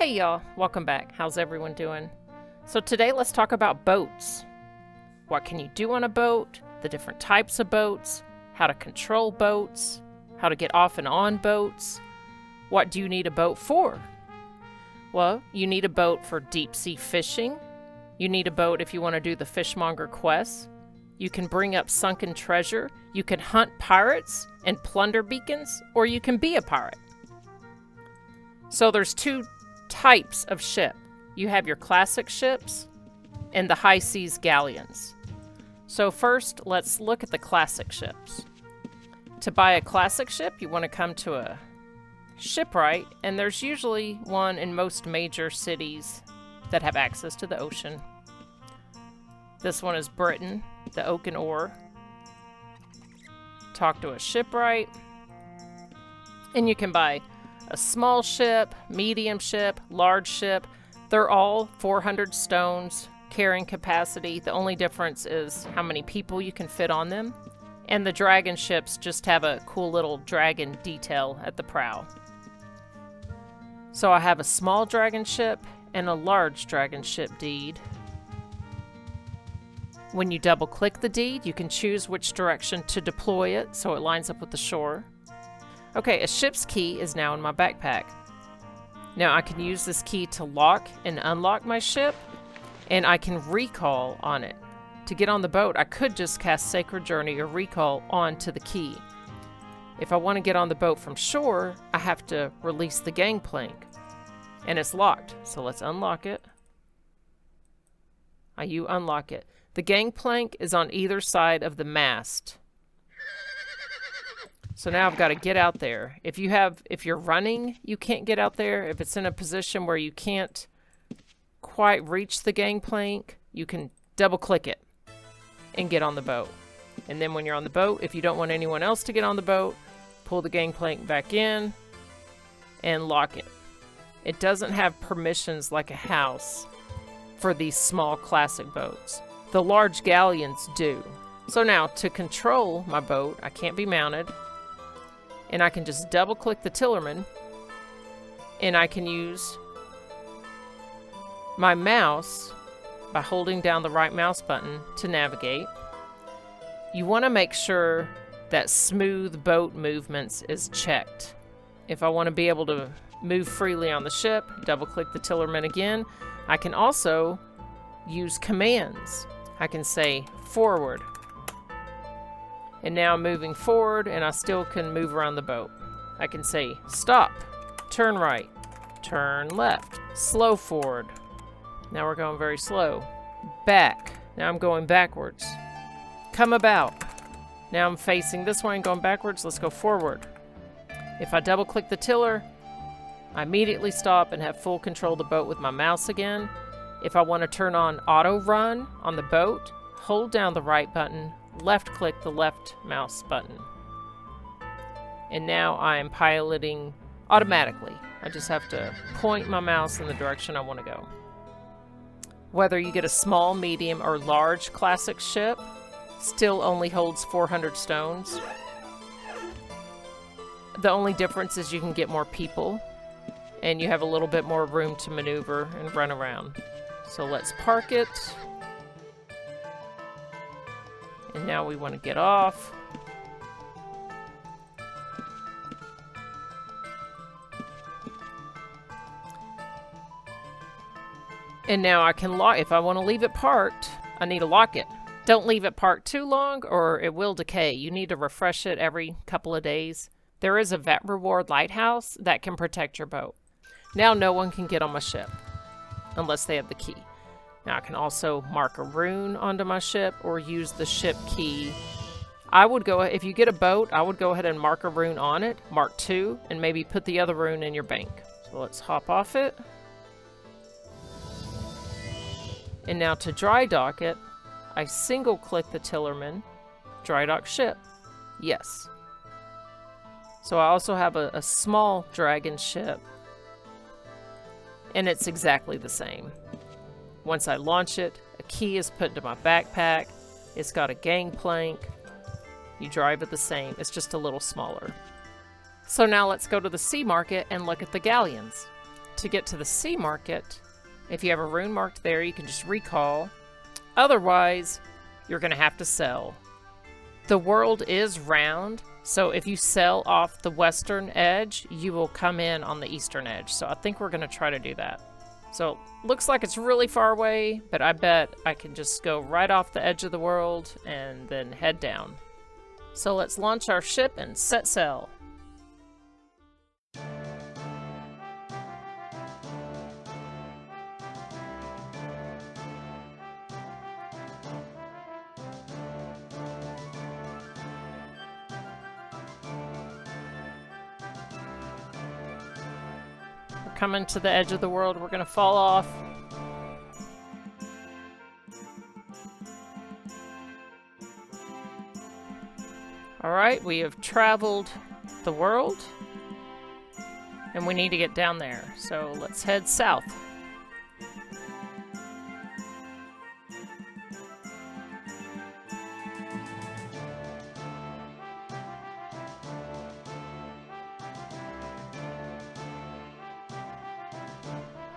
Hey y'all, welcome back. How's everyone doing? So today let's talk about boats. What can you do on a boat, the different types of boats, how to control boats, how to get off and on boats. What do you need a boat for? Well, you need a boat for deep sea fishing. You need a boat if you want to do the fishmonger quest. You can bring up sunken treasure. You can hunt pirates and plunder beacons, or you can be a pirate. So there's two types of ship. You have your classic ships and the high seas galleons. So first, let's look at the classic ships. To buy a classic ship, you want to come to a shipwright, and there's usually one in most major cities that have access to the ocean. This one is Britain, the Oak and Oar. Talk to a shipwright, and you can buy a small ship, medium ship, large ship. They're all 400 stones carrying capacity. The only difference is how many people you can fit on them. And the dragon ships just have a cool little dragon detail at the prow. So I have a small dragon ship and a large dragon ship deed. When you double click the deed, you can choose which direction to deploy it so it lines up with the shore. Okay, a ship's key is now in my backpack. Now I can use this key to lock and unlock my ship, and I can recall on it. To get on the boat, I could just cast Sacred Journey or recall onto the key. If I want to get on the boat from shore, I have to release the gangplank, and it's locked. So let's unlock it. You unlock it. The gangplank is on either side of the mast. So now I've got to get out there. If you're running, you can't get out there. If it's in a position where you can't quite reach the gangplank, you can double click it and get on the boat. And then when you're on the boat, if you don't want anyone else to get on the boat, pull the gangplank back in and lock it. It doesn't have permissions like a house for these small classic boats. The large galleons do. So now to control my boat, I can't be mounted. And I can just double click the tillerman, and I can use my mouse by holding down the right mouse button to navigate. You want to make sure that smooth boat movements is checked. If I want to be able to move freely on the ship, double click the tillerman again. I can also use commands. I can say forward. And now I'm moving forward, and I still can move around the boat. I can say stop, turn right, turn left, slow forward. Now we're going very slow. Back. Now I'm going backwards. Come about. Now I'm facing this way and going backwards. Let's go forward. If I double click the tiller, I immediately stop and have full control of the boat with my mouse again. If I want to turn on auto run on the boat, hold down the right button, left click the left mouse button. And now I am piloting automatically. I just have to point my mouse in the direction I want to go. Whether you get a small, medium, or large classic ship, still only holds 400 stones. The only difference is you can get more people, and you have a little bit more room to maneuver and run around. So let's park it. And now we want to get off. And now I can lock. If I want to leave it parked, I need to lock it. Don't leave it parked too long or it will decay. You need to refresh it every couple of days. There is a vet reward lighthouse that can protect your boat. Now no one can get on my ship unless they have the key. Now I can also mark a rune onto my ship or use the ship key. If you get a boat, I would go ahead and mark a rune on it, mark 2, and maybe put the other rune in your bank. So let's hop off it. And now to dry dock it, I single click the tillerman, dry dock ship. Yes. So I also have a small dragon ship, and it's exactly the same. Once I launch it, a key is put into my backpack. It's got a gangplank. You drive it the same. It's just a little smaller. So now let's go to the sea market and look at the galleons. to get to the sea market, if you have a rune marked there, you can just recall. Otherwise, you're going to have to sell. The world is round, so if you sell off the western edge, you will come in on the eastern edge. So I think we're going to try to do that. So looks like it's really far away, but I bet I can just go right off the edge of the world and then head down. So let's launch our ship and set sail. Coming to the edge of the world, we're going to fall off. Alright, we have traveled the world, and we need to get down there, so let's head south.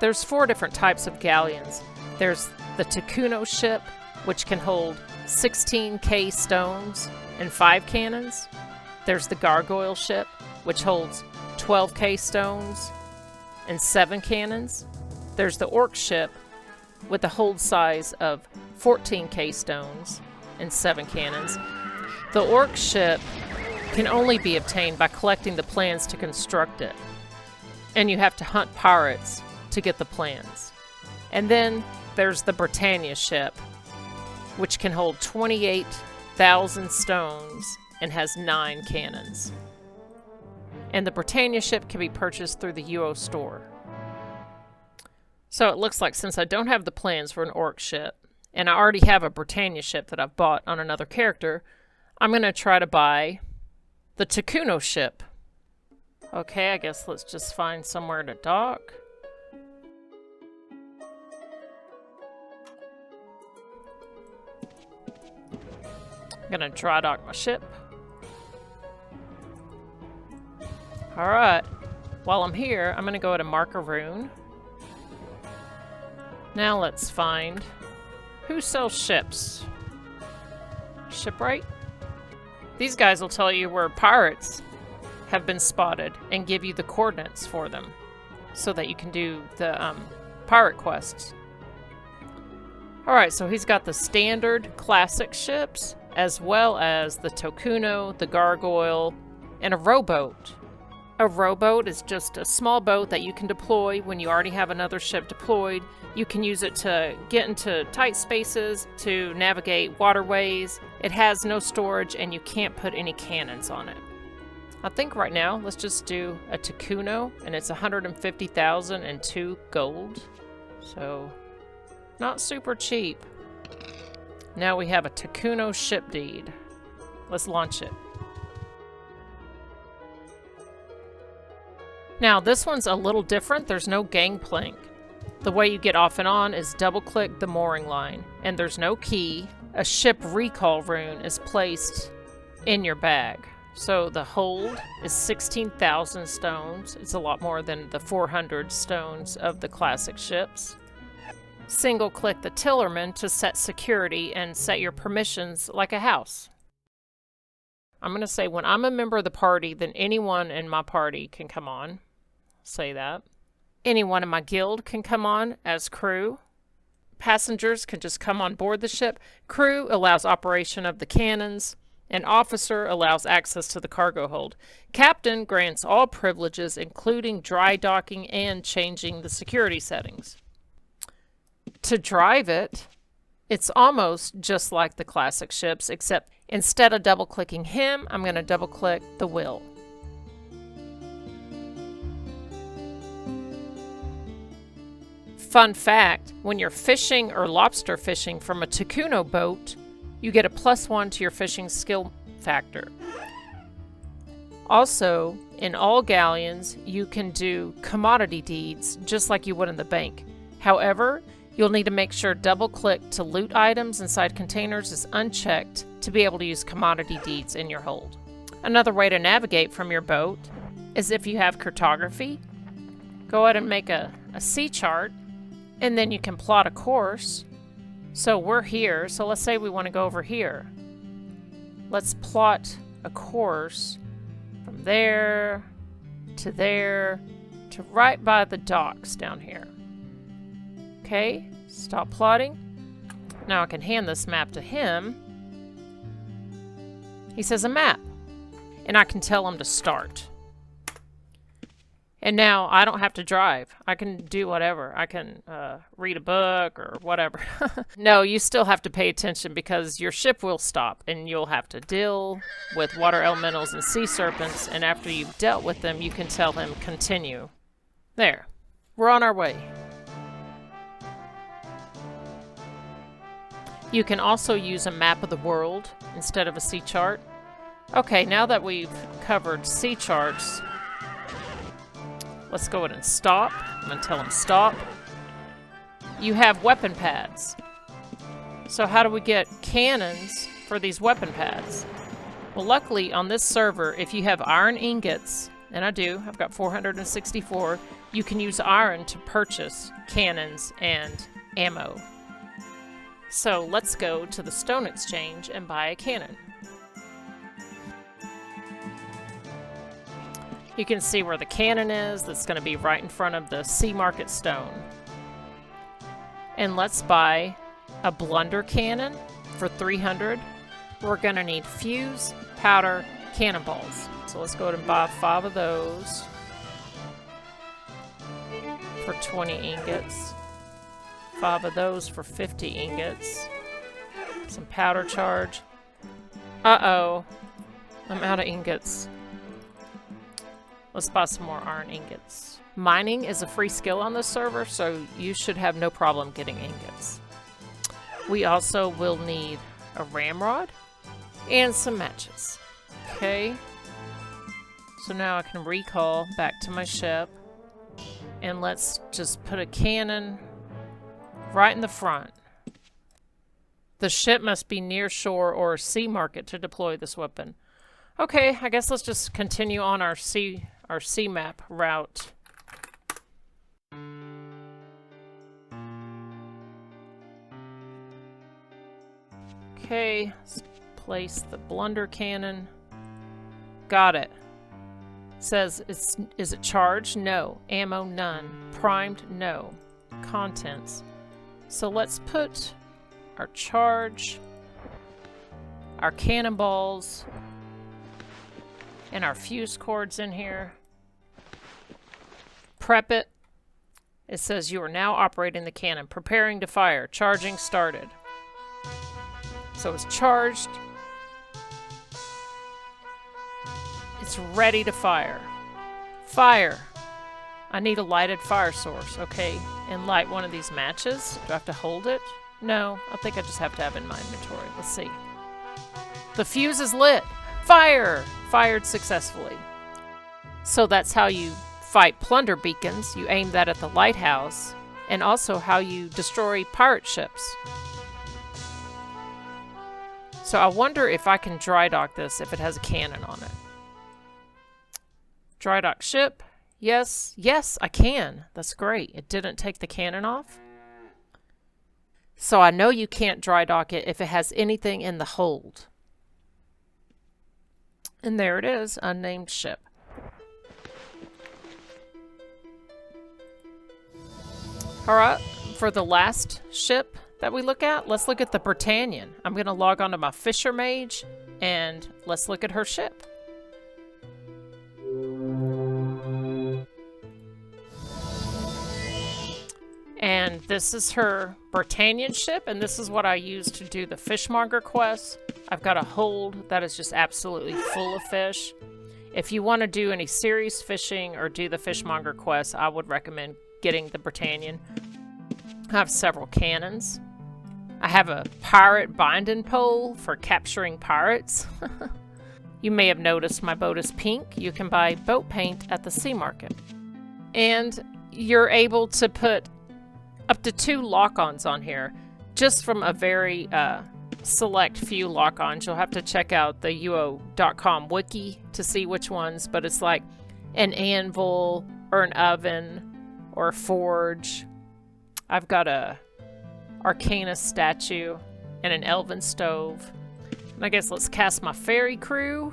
There's 4 different types of galleons. There's the Takuno ship, which can hold 16k stones and 5 cannons. There's the Gargoyle ship, which holds 12k stones and 7 cannons. There's the Orc ship, with a hold size of 14k stones and 7 cannons. The Orc ship can only be obtained by collecting the plans to construct it, and you have to hunt pirates to get the plans. And then there's the Britannia ship, which can hold 28,000 stones and has 9 cannons. And the Britannia ship can be purchased through the UO store. So it looks like, since I don't have the plans for an Orc ship, and I already have a Britannia ship that I've bought on another character, I'm going to try to buy the Takuno ship. Okay, I guess let's just find somewhere to dock. I'm gonna dry dock my ship. Alright, while I'm here, I'm gonna go to mark a rune. Now let's find who sells ships. Shipwright? These guys will tell you where pirates have been spotted and give you the coordinates for them so that you can do the pirate quests. Alright, so he's got the standard classic ships, as well as the Takuno, the Gargoyle, and a rowboat. A rowboat is just a small boat that you can deploy when you already have another ship deployed. You can use it to get into tight spaces, to navigate waterways. It has no storage, and you can't put any cannons on it. I think right now, let's just do a Takuno, and it's 150,000 and 2 gold. So, not super cheap. Now we have a Takuno ship deed. Let's launch it. Now this one's a little different. There's no gangplank. The way you get off and on is double-click the mooring line, and there's no key. A ship recall rune is placed in your bag. So the hold is 16,000 stones. It's a lot more than the 400 stones of the classic ships. Single-click the Tillerman to set security and set your permissions like a house. I'm going to say when I'm a member of the party, then anyone in my party can come on. Say that. Anyone in my guild can come on as crew. Passengers can just come on board the ship. Crew allows operation of the cannons. An officer allows access to the cargo hold. Captain grants all privileges, including dry docking and changing the security settings. To drive it, it's almost just like the classic ships, except instead of double-clicking him, I'm going to double-click the wheel. Fun fact, when you're fishing or lobster fishing from a Takuno boat, you get a +1 to your fishing skill factor. Also, in all galleons, you can do commodity deeds just like you would in the bank. However, you'll need to make sure double-click to loot items inside containers is unchecked to be able to use commodity deeds in your hold. Another way to navigate from your boat is if you have cartography. go ahead and make a sea chart, and then you can plot a course. So we're here, so let's say we want to go over here. Let's plot a course from there to right by the docks down here. Okay, stop plotting. Now I can hand this map to him. He says a map, and I can tell him to start. And now I don't have to drive. I can do whatever. I can read a book or whatever. No, you still have to pay attention because your ship will stop and you'll have to deal with water elementals and sea serpents. And after you've dealt with them, you can tell him continue. There. We're on our way. You can also use a map of the world instead of a sea chart. Okay, now that we've covered sea charts, let's go ahead and stop. I'm going to tell him stop. You have weapon pads. So how do we get cannons for these weapon pads? Well, luckily on this server, if you have iron ingots, and I do, I've got 464, you can use iron to purchase cannons and ammo. So let's go to the stone exchange and buy a cannon. You can see where the cannon is. That's going to be right in front of the Sea Market stone. And let's buy a blunder cannon for 300. We're going to need fuse, powder, cannonballs. So let's go ahead and buy 5 of those for 20 ingots. 5 of those for 50 ingots. Some powder charge. Uh-oh. I'm out of ingots. Let's buy some more iron ingots. Mining is a free skill on this server, so you should have no problem getting ingots. We also will need a ramrod and some matches. Okay. So now I can recall back to my ship. And let's just put a cannon right in the front. The ship must be near shore or sea market to deploy this weapon. Okay, I guess let's just continue on our sea map route. Okay, let's place the blunder cannon. Got it. Says, is it charged? No. Ammo? None. Primed? No. Contents. So let's put our charge, our cannonballs, and our fuse cords in here. Prep it. It says you are now operating the cannon. Preparing to fire. Charging started. So it's charged. It's ready to fire. Fire. I need a lighted fire source. Okay. And light one of these matches. Do I have to hold it? No. I think I just have to have it in my inventory. Let's see. The fuse is lit. Fire! Fired successfully. So that's how you fight plunder beacons. You aim that at the lighthouse. And also how you destroy pirate ships. So I wonder if I can dry dock this if it has a cannon on it. Dry dock ship. Yes. Yes, I can. That's great. It didn't take the cannon off. So I know you can't dry dock it if it has anything in the hold. And there it is, unnamed ship. Alright, for the last ship that we look at, let's look at the Britannia. I'm going to log on to my Fisher Mage, and let's look at her ship. And this is her Britannian ship, and this is what I use to do the fishmonger quest. I've got a hold that is just absolutely full of fish. If you want to do any serious fishing or do the fishmonger quest, I would recommend getting the Britannian. I have several cannons. I have a pirate binding pole for capturing pirates. You may have noticed my boat is pink. You can buy boat paint at the Sea Market. And you're able to put up to 2 lock-ons on here, just from a very select few lock-ons. You'll have to check out the UO.com wiki to see which ones, but it's like an anvil or an oven or a forge. I've got a Arcana statue and an elven stove. And I guess let's cast my fairy crew.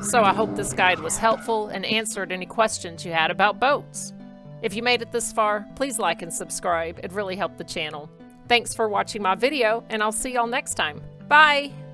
So I hope this guide was helpful and answered any questions you had about boats. If you made it this far, please like and subscribe. It really helped the channel. Thanks for watching my video, and I'll see y'all next time. Bye!